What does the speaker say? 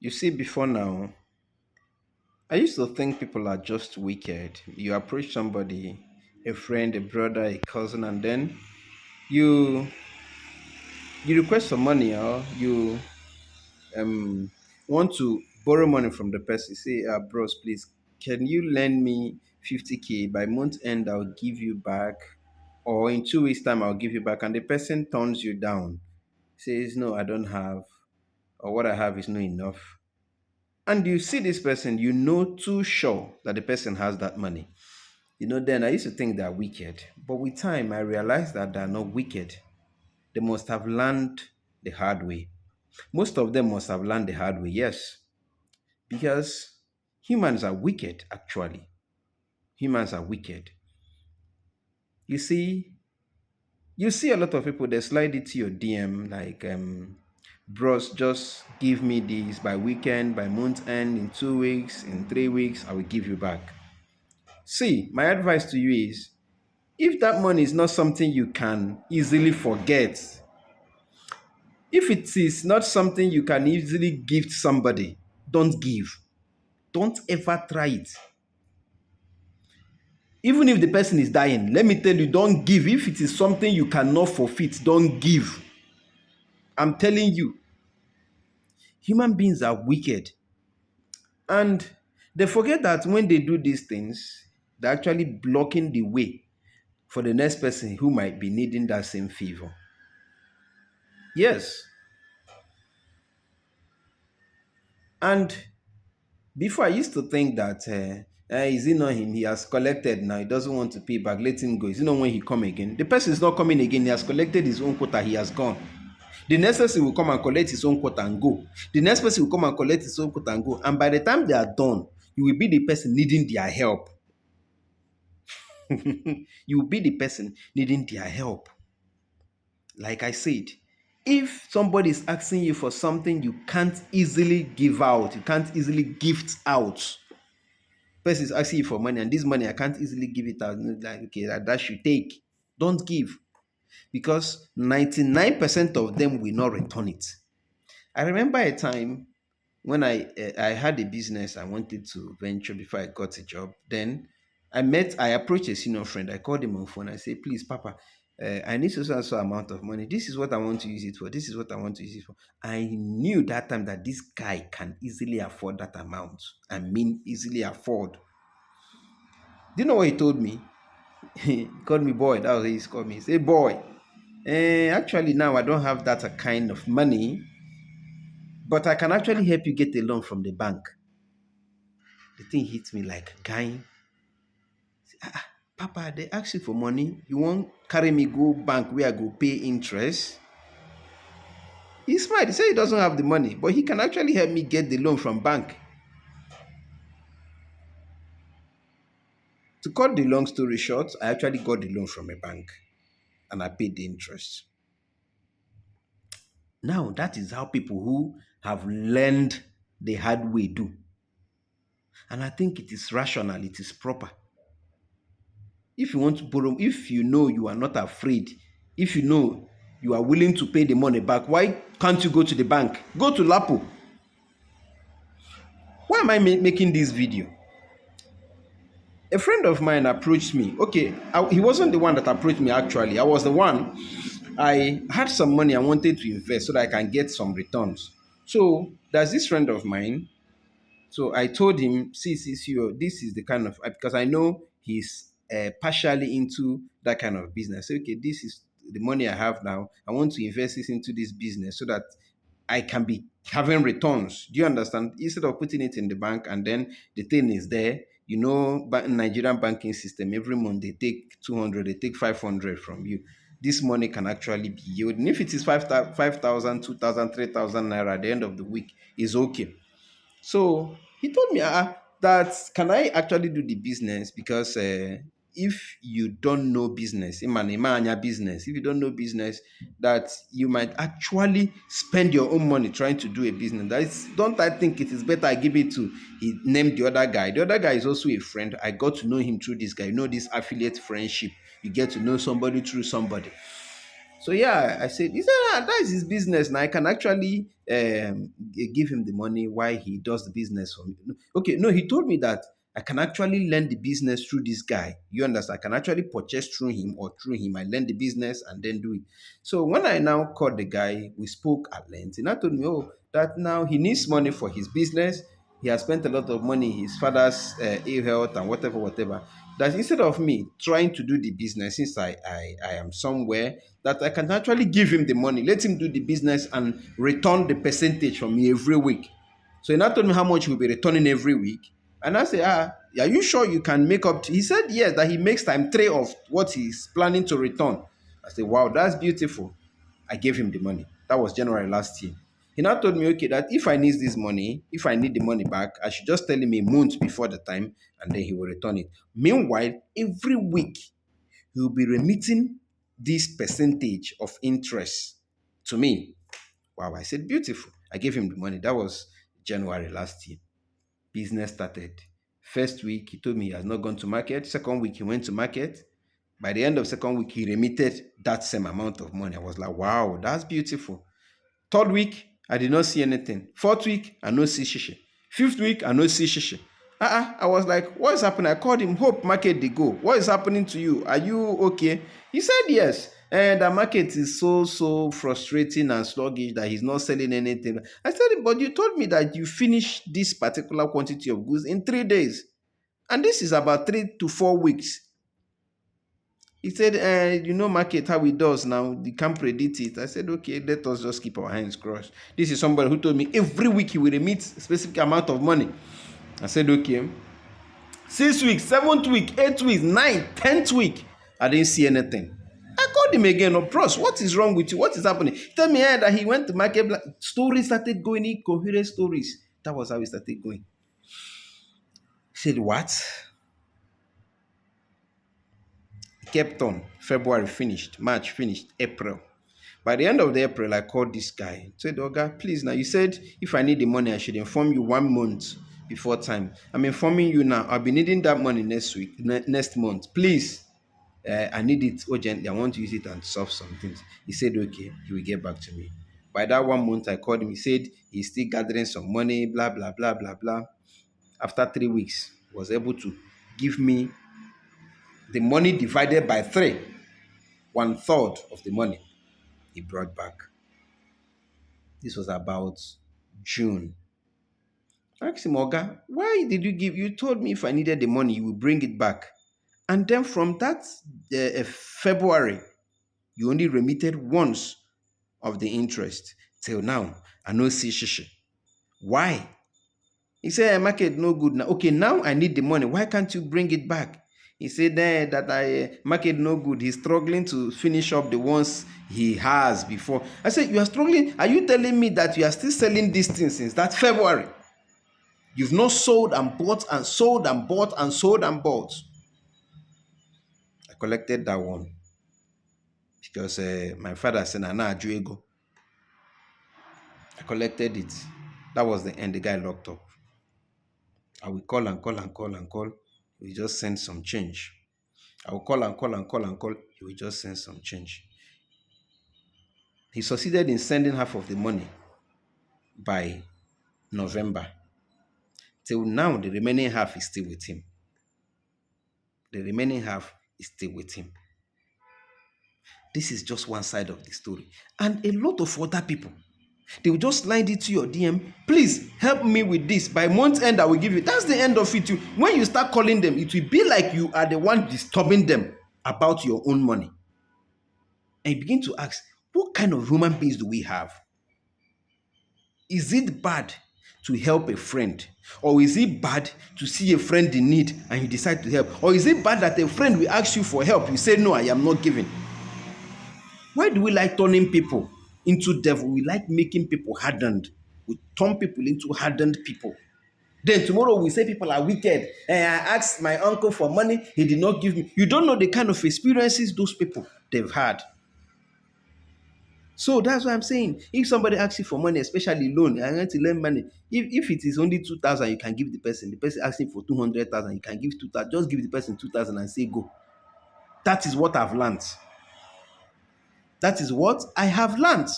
You see, before now, I used to think people are just wicked. You approach somebody, a friend, a brother, a cousin, and then you you request for money or you um want to borrow money from the person. Say, bros, please, can you lend me 50K by month end? I'll give you back, or in 2 weeks' time, I'll give you back. And the person turns you down, says, no, I don't have, or what I have is not enough. And you see this person, you know too sure that the person has that money. Then I used to think they're wicked. But with time, I realized that they're not wicked. They must have learned the hard way. Most of them must have learned the hard way, yes. Because humans are wicked, actually. Humans are wicked. You see, you see a lot of people, they slide it to your DM like, bros, just give me this by weekend, by month end, in 2 weeks, in 3 weeks, I will give you back. See, my advice to you is if that money is not something you can easily forget, if it is not something you can easily give somebody, don't give. Don't ever try it. Even if the person is dying, let me tell you, don't give. If it is something you cannot forfeit, don't give. I'm telling you, human beings are wicked. And they forget that when they do these things, they're actually blocking the way for the next person who might be needing that same favor. Yes. And before I used to think that is it not him? He has collected now. He doesn't want to pay back. Let him go. Is it not when he come again? The person is not coming again. He has collected his own quota. He has gone. The next person will come and collect his own quota and go. The next person will come and collect his own quota and go. And by the time they are done, you will be the person needing their help. You will be the person needing their help. Like I said, if somebody is asking you for something you can't easily give out, you can't easily gift out, person is asking you for money and this money I can't easily give it out, like, okay, that should take, don't give, because 99% of them will not return it. I remember a time when I had a business I wanted to venture before I got a job. Then I approached a senior friend. I called him on phone. I said, please, Papa, I need so and so amount of money. This is what I want to use it for. This is what I want to use it for. I knew that time that this guy can easily afford that amount. I mean, easily afford. Do you know what he told me? He called me boy. That was what he called me. He said, boy, actually now I don't have that kind of money, but I can actually help you get a loan from the bank. The thing hits me like, guy, Papa, they ask you for money. You won't carry me go bank where I go pay interest. He's smart. He said he doesn't have the money, but he can actually help me get the loan from bank. To cut the long story short, I actually got the loan from a bank and I paid the interest. Now, that is how people who have learned the hard way do. And I think it is rational, it is proper. If you want to borrow, if you know you are not afraid, if you know you are willing to pay the money back, why can't you go to the bank? Go to Lapo. Why am I making this video? A friend of mine approached me. Okay, he wasn't the one that approached me actually. I was the one. I had some money I wanted to invest so that I can get some returns. So there's this friend of mine. So I told him, see, this is the kind of, because I know he's partially into that kind of business. Okay, this is the money I have now. I want to invest this into this business so that I can be having returns. Do you understand? Instead of putting it in the bank and then the thing is there, Nigerian banking system, every month they take 200, they take 500 from you. This money can actually be yielding. If it is 5,000, 2,000, 3,000 naira at the end of the week, is okay. So he told me that can I actually do the business, because if you don't know business, if you don't know business, that you might actually spend your own money trying to do a business. Don't I think it is better I give it to, he named the other guy. The other guy is also a friend. I got to know him through this guy. This affiliate friendship. You get to know somebody through somebody. So yeah, I said, he said, that is his business. Now I can actually give him the money while he does the business for me. Okay, no, he told me that I can actually learn the business through this guy. You understand? I can actually purchase through him or through him. I learn the business and then do it. So when I now called the guy, we spoke at length. He now told me, oh, that now he needs money for his business. He has spent a lot of money, his father's ill health and whatever, whatever. That instead of me trying to do the business, since I am somewhere, that I can actually give him the money, let him do the business and return the percentage from me every week. So he now told me how much he will be returning every week. And I said, are you sure you can make up? He said, yes, that he makes time three of what he's planning to return. I said, wow, that's beautiful. I gave him the money. That was January last year. He now told me, okay, that if I need this money, if I need the money back, I should just tell him a month before the time and then he will return it. Meanwhile, every week he will be remitting this percentage of interest to me. Wow, I said, beautiful. I gave him the money. That was January last year. Business started. First week, he told me he has not gone to market. Second week, he went to market. By the end of second week, he remitted that same amount of money. I was like, wow, that's beautiful. Third week, I did not see anything. Fourth week, I no see shishi. Fifth week, I no see shishi. I was like, what is happening? I called him, Hope Market they go. What is happening to you? Are you okay? He said yes. And the market is so frustrating and sluggish that he's not selling anything. I said, but you told me that you finished this particular quantity of goods in 3 days. And this is about 3 to 4 weeks. He said, market how it does now. You can't predict it. I said, okay, let us just keep our hands crossed. This is somebody who told me every week he will remit a specific amount of money. I said, okay. 6 weeks, 7th week, 8th week, 9th, 10th week, I didn't see anything. I called him again. Oh, bros, what is wrong with you? What is happening? Tell me that he went to market. Stories started going, incoherent stories. That was how it started going. He said, what? Kept on. February finished, March finished, April. By the end of the April, I called this guy. Said, Oga, please now. You said if I need the money, I should inform you 1 month before time. I'm informing you now. I'll be needing that money next week, next month. Please, I need it urgently. I want to use it and solve some things. He said, okay, he will get back to me. By that 1 month, I called him. He said he's still gathering some money, blah, blah, blah, blah, blah. After 3 weeks, was able to give me the money divided by three, 1/3 of the money he brought back. This was about June. I asked him, Oga, why did you give? You told me if I needed the money, you would bring it back. And then from that February, you only remitted once of the interest. Till now, I no see shishi. Why? He said, market no good now. Okay, now I need the money. Why can't you bring it back? He said that I market no good. He's struggling to finish up the ones he has before. I said, you are struggling. Are you telling me that you are still selling these things since that February? You've not sold and bought and sold and bought and sold and bought. I collected that one because my father said, Nana Ajuego. I collected it. That was the end. The guy locked up. I will call and call and call and call. We just send some change. I will call and call and call and call. He will just send some change. He succeeded in sending half of the money by November. Till now, the remaining half is still with him. The remaining half is still with him. This is just one side of the story. And a lot of other people, they will just slide it to your DM. Please help me with this. By month end, I will give you. That's the end of it. When you start calling them, it will be like you are the one disturbing them about your own money. And you begin to ask, what kind of human beings do we have? Is it bad to help a friend? Or is it bad to see a friend in need and you decide to help? Or is it bad that a friend will ask you for help? You say, no, I am not giving. Why do we like turning people into devil? We like making people hardened. We turn people into hardened people. Then tomorrow we say people are wicked. And I asked my uncle for money, he did not give me. You don't know the kind of experiences those people they've had. So that's why I'm saying, if somebody asks you for money, especially loan, I want to lend money. If it is only 2,000, you can give the person. The person asking for 200,000, you can give 2,000. Just give the person 2,000 and say go. That is what I've learned. That is what I have learned.